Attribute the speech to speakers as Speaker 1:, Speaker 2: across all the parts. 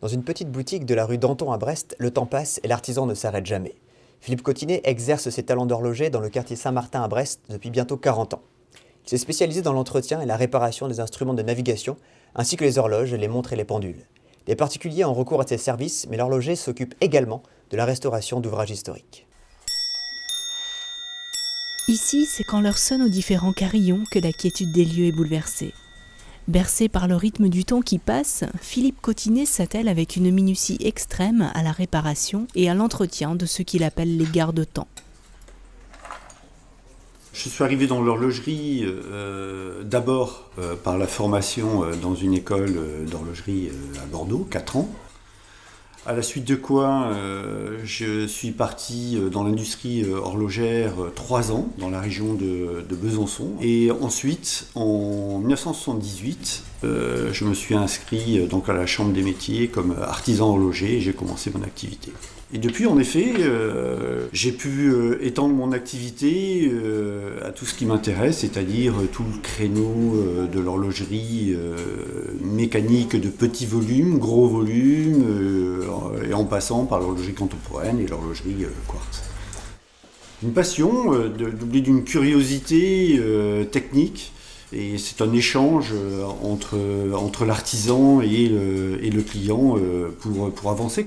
Speaker 1: Dans une petite boutique de la rue Danton à Brest, le temps passe et l'artisan ne s'arrête jamais. Philippe Cotinet exerce ses talents d'horloger dans le quartier Saint-Martin à Brest depuis bientôt 40 ans. Il s'est spécialisé dans l'entretien et la réparation des instruments de navigation, ainsi que les horloges, les montres et les pendules. Les particuliers ont recours à ses services, mais l'horloger s'occupe également de la restauration d'ouvrages historiques.
Speaker 2: Ici, c'est quand l'heure sonne aux différents carillons que la quiétude des lieux est bouleversée. Bercé par le rythme du temps qui passe, Philippe Cotinet s'attelle avec une minutie extrême à la réparation et à l'entretien de ce qu'il appelle les garde-temps.
Speaker 3: Je suis arrivé dans l'horlogerie d'abord par la formation dans une école d'horlogerie à Bordeaux, 4 ans. À la suite de quoi, je suis parti dans l'industrie horlogère 3 ans dans la région de Besançon. Et ensuite, en 1978, je me suis inscrit donc à la Chambre des métiers comme artisan horloger et j'ai commencé mon activité. Et depuis, en effet, j'ai pu étendre mon activité à tout ce qui m'intéresse, c'est-à-dire tout le créneau de l'horlogerie mécanique de petits volumes, gros volumes, et en passant par l'horlogerie contemporaine et l'horlogerie quartz. Une passion, doublée d'une curiosité technique, et c'est un échange entre l'artisan et le client pour avancer.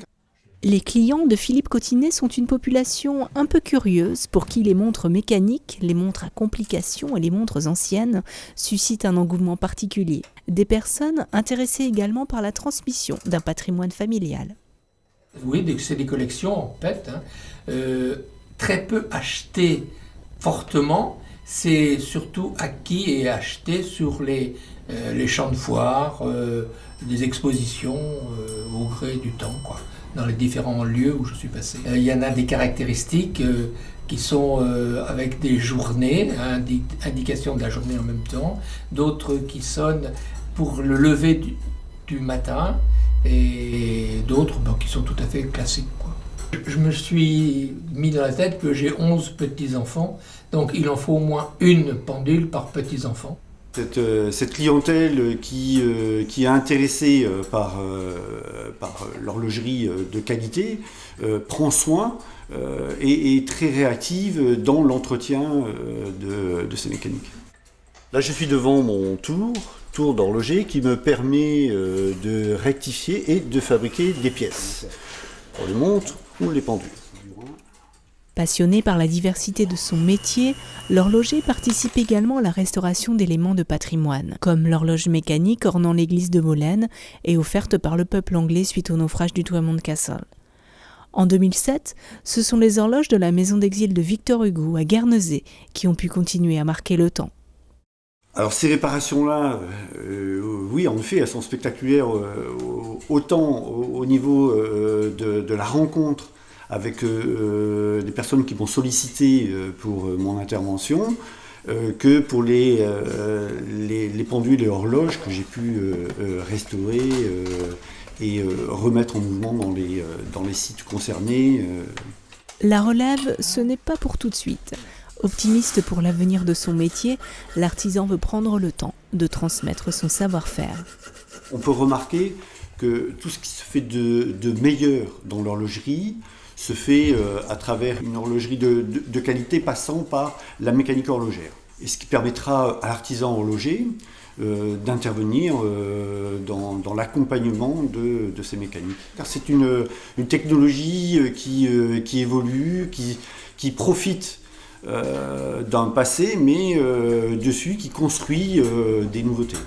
Speaker 2: Les clients de Philippe Cotinet sont une population un peu curieuse pour qui les montres mécaniques, les montres à complications et les montres anciennes suscitent un engouement particulier. Des personnes intéressées également par la transmission d'un patrimoine familial.
Speaker 4: Oui, c'est des collections en fait, très peu achetées fortement, c'est surtout acquis et acheté sur les champs de foire, des expositions au gré du temps, quoi, dans les différents lieux où je suis passé. Il y en a des caractéristiques qui sont avec des journées, indication de la journée en même temps, d'autres qui sonnent pour le lever du matin, et d'autres qui sont tout à fait classiques, quoi. Je me suis mis dans la tête que j'ai 11 petits-enfants, donc il en faut au moins une pendule par petit-enfant.
Speaker 3: Cette clientèle qui est intéressée par l'horlogerie de qualité prend soin et est très réactive dans l'entretien de ces mécaniques. Là, je suis devant mon tour d'horloger qui me permet de rectifier et de fabriquer des pièces pour les montres ou les pendules.
Speaker 2: Passionné par la diversité de son métier, l'horloger participe également à la restauration d'éléments de patrimoine, comme l'horloge mécanique ornant l'église de Molène et offerte par le peuple anglais suite au naufrage du Dwymond Castle. En 2007, ce sont les horloges de la maison d'exil de Victor Hugo à Guernesey qui ont pu continuer à marquer le temps.
Speaker 3: Alors ces réparations-là, oui, en effet, elles sont spectaculaires autant au niveau de la rencontre avec des personnes qui m'ont sollicité pour mon intervention, que pour les pendules et horloges que j'ai pu restaurer et remettre en mouvement dans les sites concernés.
Speaker 2: La relève, ce n'est pas pour tout de suite. Optimiste pour l'avenir de son métier, l'artisan veut prendre le temps de transmettre son savoir-faire.
Speaker 3: On peut remarquer que tout ce qui se fait de meilleur dans l'horlogerie se fait à travers une horlogerie de qualité passant par la mécanique horlogère. Et ce qui permettra à l'artisan horloger d'intervenir dans l'accompagnement de ces mécaniques. Car c'est une technologie qui évolue, qui profite d'un passé, mais dessus qui construit des nouveautés.